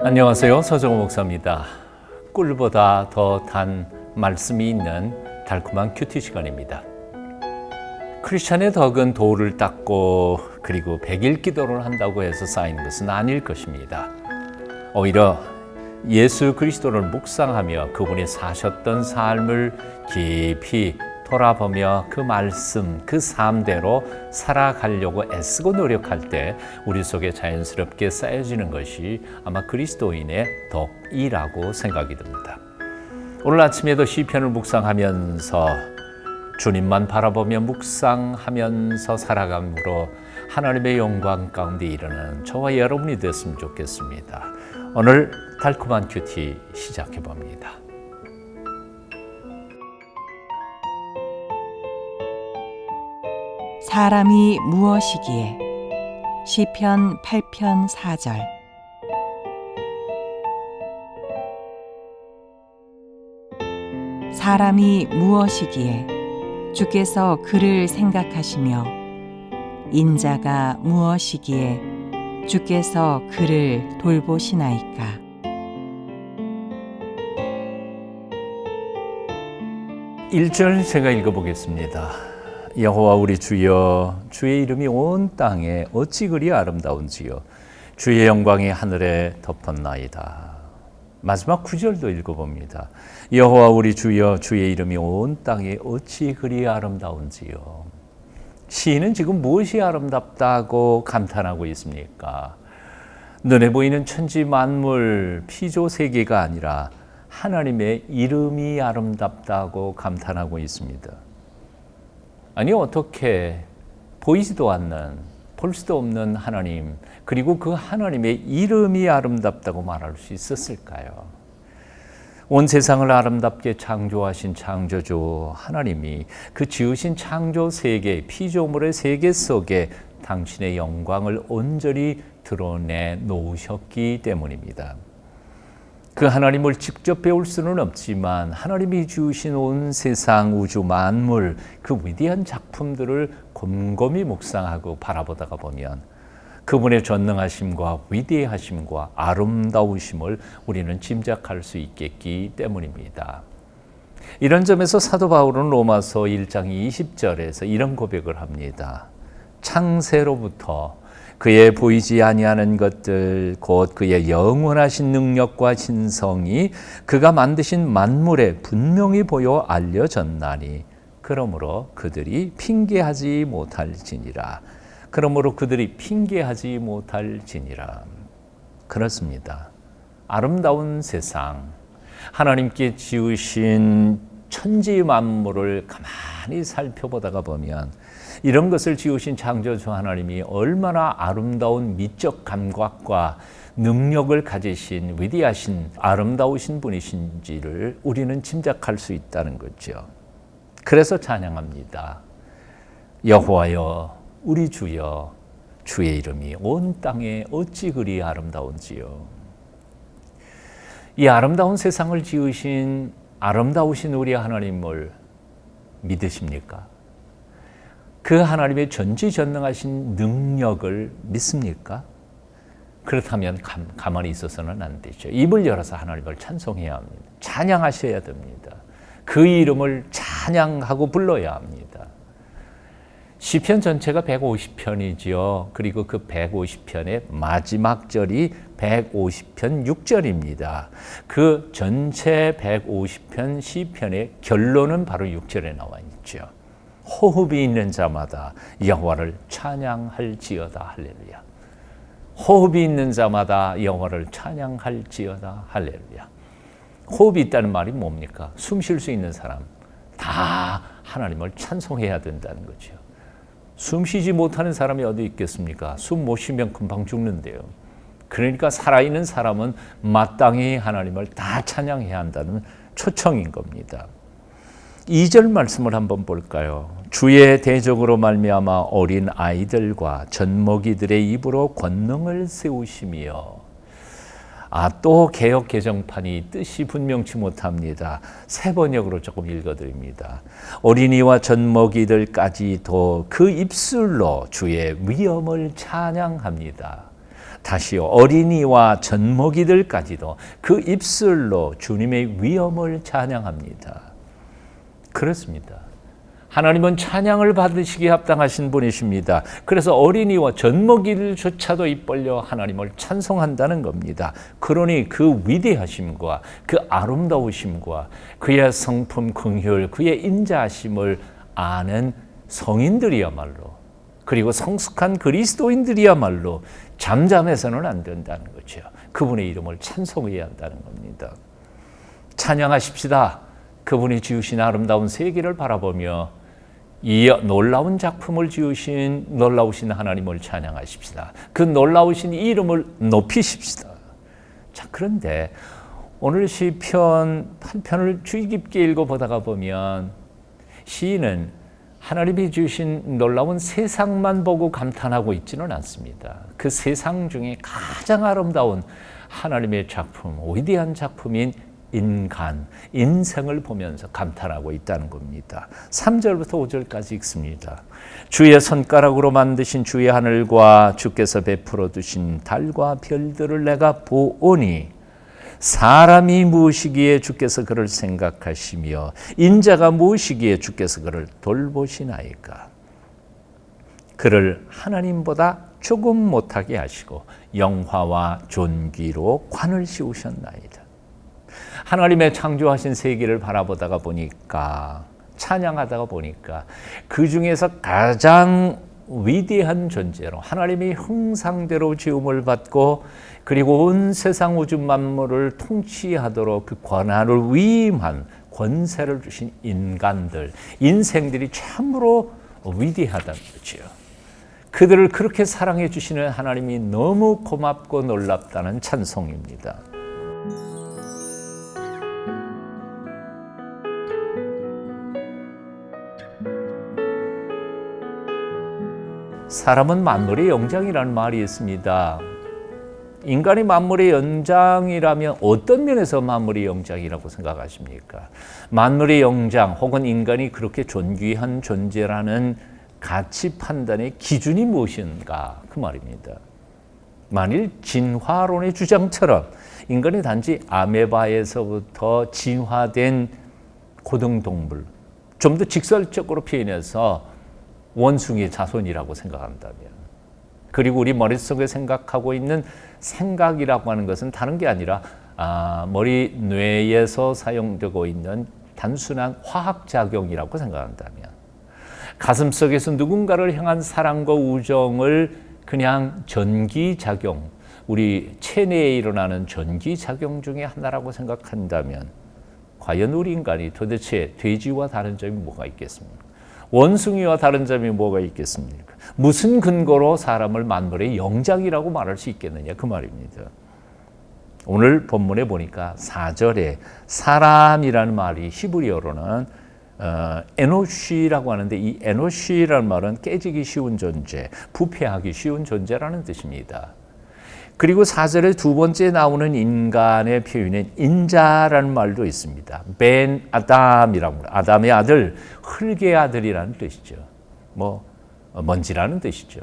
안녕하세요. 서정호 목사입니다. 꿀보다 더 단 말씀이 있는 달콤한 큐티 시간입니다. 크리스찬의 덕은 돌을 닦고 그리고 100일 기도를 한다고 해서 쌓이는 것은 아닐 것입니다. 오히려 예수 그리스도를 묵상하며 그분이 사셨던 삶을 깊이 돌아보며 그 말씀, 그 삶대로 살아가려고 애쓰고 노력할 때 우리 속에 자연스럽게 쌓여지는 것이 아마 그리스도인의 덕이라고 생각이 듭니다. 오늘 아침에도 시편을 묵상하면서 주님만 바라보며 묵상하면서 살아감으로 하나님의 영광 가운데 이르는 저와 여러분이 됐으면 좋겠습니다. 오늘 달콤한 큐티 시작해 봅니다. 사람이 무엇이기에 시편 8편 4절. 사람이 무엇이기에 주께서 그를 생각하시며 인자가 무엇이기에 주께서 그를 돌보시나이까. 일절 제가 읽어보겠습니다. 여호와 우리 주여, 주의 이름이 온 땅에 어찌 그리 아름다운지요. 주의 영광이 하늘에 덮었나이다. 마지막 9절도 읽어봅니다. 여호와 우리 주여, 주의 이름이 온 땅에 어찌 그리 아름다운지요. 시인은 지금 무엇이 아름답다고 감탄하고 있습니까? 눈에 보이는 천지 만물, 피조 세계가 아니라 하나님의 이름이 아름답다고 감탄하고 있습니다. 아니, 어떻게 보이지도 않는, 볼 수도 없는 하나님, 그리고 그 하나님의 이름이 아름답다고 말할 수 있었을까요? 온 세상을 아름답게 창조하신 창조주 하나님이 그 지으신 창조 세계, 피조물의 세계 속에 당신의 영광을 온전히 드러내 놓으셨기 때문입니다. 그 하나님을 직접 배울 수는 없지만 하나님이 지으신 온 세상 우주 만물 그 위대한 작품들을 곰곰이 묵상하고 바라보다가 보면 그분의 전능하심과 위대하심과 아름다우심을 우리는 짐작할 수 있겠기 때문입니다. 이런 점에서 사도 바울은 로마서 1장 20절에서 이런 고백을 합니다. 창세로부터 그의 보이지 아니하는 것들 곧 그의 영원하신 능력과 신성이 그가 만드신 만물에 분명히 보여 알려졌나니 그러므로 그들이 핑계하지 못할지니라. 그러므로 그들이 핑계하지 못할지니라. 그렇습니다. 아름다운 세상, 하나님께 지으신 천지 만물을 가만히 살펴보다가 보면 이런 것을 지으신 창조주 하나님이 얼마나 아름다운 미적 감각과 능력을 가지신 위대하신 아름다우신 분이신지를 우리는 짐작할 수 있다는 거죠. 그래서 찬양합니다. 여호와여 우리 주여, 주의 이름이 온 땅에 어찌 그리 아름다운지요. 이 아름다운 세상을 지으신 아름다우신 우리 하나님을 믿으십니까? 그 하나님의 전지전능하신 능력을 믿습니까? 그렇다면 가만히 있어서는 안 되죠. 입을 열어서 하나님을 찬송해야 합니다. 찬양하셔야 됩니다. 그 이름을 찬양하고 불러야 합니다. 시편 전체가 150편이지요. 그리고 그 150편의 마지막 절이 150편 6절입니다. 그 전체 150편 시편의 결론은 바로 6절에 나와 있죠. 호흡이 있는 자마다 여호와를 찬양할지어다 할렐루야. 호흡이 있는 자마다 여호와를 찬양할지어다 할렐루야. 호흡이 있다는 말이 뭡니까? 숨 쉴 수 있는 사람 다 하나님을 찬송해야 된다는 거죠. 숨 쉬지 못하는 사람이 어디 있겠습니까? 숨 못 쉬면 금방 죽는데요. 그러니까 살아있는 사람은 마땅히 하나님을 다 찬양해야 한다는 초청인 겁니다. 2절 말씀을 한번 볼까요? 주의 대적으로 말미암아 어린 아이들과 젖먹이들의 입으로 권능을 세우시며. 또 개역 개정판이 뜻이 분명치 못합니다. 새 번역으로 조금 읽어드립니다. 어린이와 젖먹이들까지도 그 입술로 주의 위엄을 찬양합니다. 다시요, 어린이와 젖먹이들까지도 그 입술로 주님의 위엄을 찬양합니다. 그렇습니다. 하나님은 찬양을 받으시기에 합당하신 분이십니다. 그래서 어린이와 젖먹이들조차도 입 벌려 하나님을 찬송한다는 겁니다. 그러니 그 위대하심과 그 아름다우심과 그의 성품 긍휼, 그의 인자하심을 아는 성인들이야말로, 그리고 성숙한 그리스도인들이야말로 잠잠해서는 안 된다는 거죠. 그분의 이름을 찬송해야 한다는 겁니다. 찬양하십시다. 그분이 지으신 아름다운 세계를 바라보며 이 놀라운 작품을 지으신 놀라우신 하나님을 찬양하십시다. 그 놀라우신 이름을 높이십시다. 자, 그런데 오늘 시편 8편을 주의 깊게 읽어보다가 보면 시인은 하나님이 주신 놀라운 세상만 보고 감탄하고 있지는 않습니다. 그 세상 중에 가장 아름다운 하나님의 작품, 위대한 작품인 인간, 인생을 보면서 감탄하고 있다는 겁니다. 3절부터 5절까지 읽습니다. 주의 손가락으로 만드신 주의 하늘과 주께서 베풀어 두신 달과 별들을 내가 보오니 사람이 무엇이기에 주께서 그를 생각하시며 인자가 무엇이기에 주께서 그를 돌보시나이까. 그를 하나님보다 조금 못하게 하시고 영화와 존귀로 관을 씌우셨나이다. 하나님의 창조하신 세계를 바라보다가 보니까, 찬양하다가 보니까 그 중에서 가장 위대한 존재로 하나님이 형상대로 지음을 받고 그리고 온 세상 우주 만물을 통치하도록 그 권한을 위임한 권세를 주신 인간들, 인생들이 참으로 위대하다는 거죠. 그들을 그렇게 사랑해 주시는 하나님이 너무 고맙고 놀랍다는 찬송입니다. 사람은 만물의 영장이라는 말이 있습니다. 인간이 만물의 영장이라면 어떤 면에서 만물의 영장이라고 생각하십니까? 만물의 영장 혹은 인간이 그렇게 존귀한 존재라는 가치 판단의 기준이 무엇인가? 그 말입니다. 만일 진화론의 주장처럼 인간이 단지 아메바에서부터 진화된 고등동물, 좀 더 직설적으로 표현해서 원숭이의 자손이라고 생각한다면, 그리고 우리 머릿속에 생각하고 있는 생각이라고 하는 것은 다른 게 아니라 머리 뇌에서 사용되고 있는 단순한 화학작용이라고 생각한다면, 가슴속에서 누군가를 향한 사랑과 우정을 그냥 전기작용, 우리 체내에 일어나는 전기작용 중에 하나라고 생각한다면, 과연 우리 인간이 도대체 돼지와 다른 점이 뭐가 있겠습니까? 원숭이와 다른 점이 뭐가 있겠습니까? 무슨 근거로 사람을 만물의 영장이라고 말할 수 있겠느냐, 그 말입니다. 오늘 본문에 보니까 4절에 사람이라는 말이 히브리어로는 에노시라고 하는데, 이 에노시라는 말은 깨지기 쉬운 존재, 부패하기 쉬운 존재라는 뜻입니다. 그리고 4절에 두 번째 나오는 인간의 표현인 인자라는 말도 있습니다. 벤 아담이라고, 아담의 아들, 흙의 아들이라는 뜻이죠. 먼지라는 뜻이죠.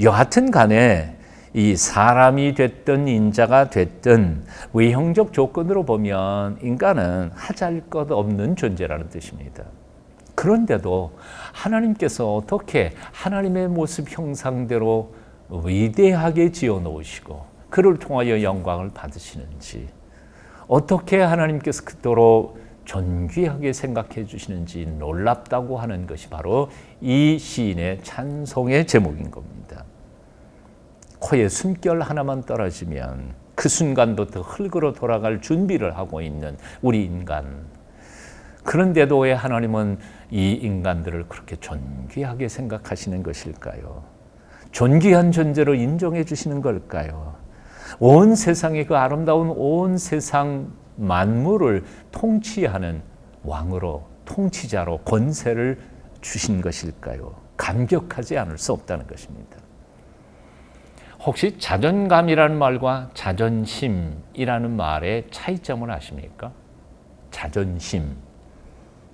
여하튼 간에 이 사람이 됐든 인자가 됐든 외형적 조건으로 보면 인간은 하잘것 없는 존재라는 뜻입니다. 그런데도 하나님께서 어떻게 하나님의 모습 형상대로 위대하게 지어놓으시고 그를 통하여 영광을 받으시는지, 어떻게 하나님께서 그토록 존귀하게 생각해 주시는지 놀랍다고 하는 것이 바로 이 시인의 찬송의 제목인 겁니다. 코에 숨결 하나만 떨어지면 그 순간부터 흙으로 돌아갈 준비를 하고 있는 우리 인간. 그런데도 왜 하나님은 이 인간들을 그렇게 존귀하게 생각하시는 것일까요? 존귀한 존재로 인정해 주시는 걸까요? 온 세상의 그 아름다운 온 세상 만물을 통치하는 왕으로, 통치자로 권세를 주신 것일까요? 감격하지 않을 수 없다는 것입니다. 혹시 자존감이라는 말과 자존심이라는 말의 차이점을 아십니까? 자존심,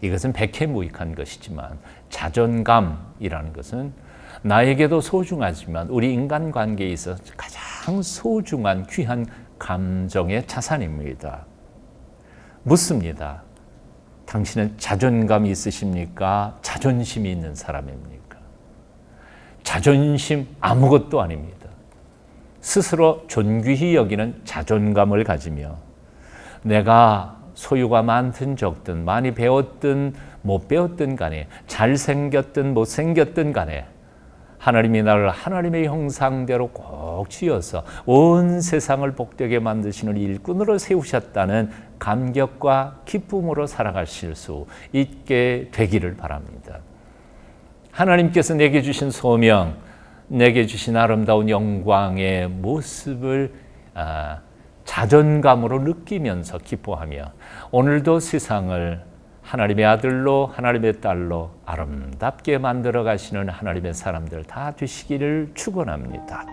이것은 백해무익한 것이지만 자존감이라는 것은 나에게도 소중하지만 우리 인간관계에 있어서 가장 소중한 귀한 감정의 자산입니다. 묻습니다. 당신은 자존감이 있으십니까? 자존심이 있는 사람입니까? 자존심 아무것도 아닙니다. 스스로 존귀히 여기는 자존감을 가지며 내가 소유가 많든 적든 많이 배웠든 못 배웠든 간에 잘생겼든 못생겼든 간에 하나님이 나를 하나님의 형상대로 꼭 지어서 온 세상을 복되게 만드시는 일꾼으로 세우셨다는 감격과 기쁨으로 살아가실 수 있게 되기를 바랍니다. 하나님께서 내게 주신 소명, 내게 주신 아름다운 영광의 모습을 자존감으로 느끼면서 기뻐하며 오늘도 세상을 하나님의 아들로 하나님의 딸로 아름답게 만들어 가시는 하나님의 사람들 다 되시기를 축원합니다.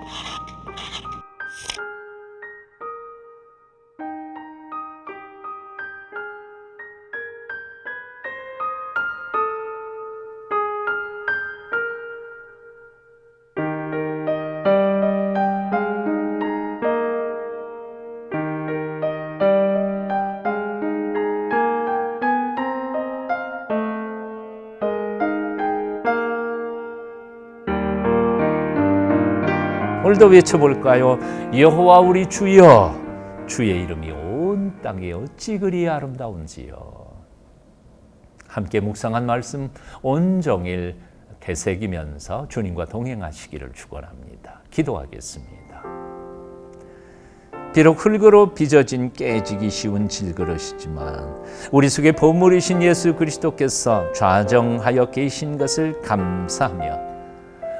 오늘도 외쳐볼까요? 여호와 우리 주여, 주의 이름이 온 땅에 어찌 그리 아름다운지요. 함께 묵상한 말씀 온종일 되새기면서 주님과 동행하시기를 축원합니다. 기도하겠습니다. 비록 흙으로 빚어진 깨지기 쉬운 질그릇이지만 우리 속에 보물이신 예수 그리스도께서 좌정하여 계신 것을 감사하며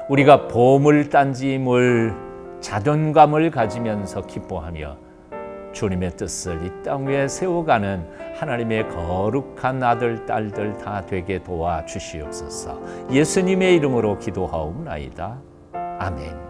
우리가 보물단지임을 자존감을 가지면서 기뻐하며 주님의 뜻을 이 땅 위에 세워가는 하나님의 거룩한 아들, 딸들 다 되게 도와주시옵소서. 예수님의 이름으로 기도하옵나이다. 아멘.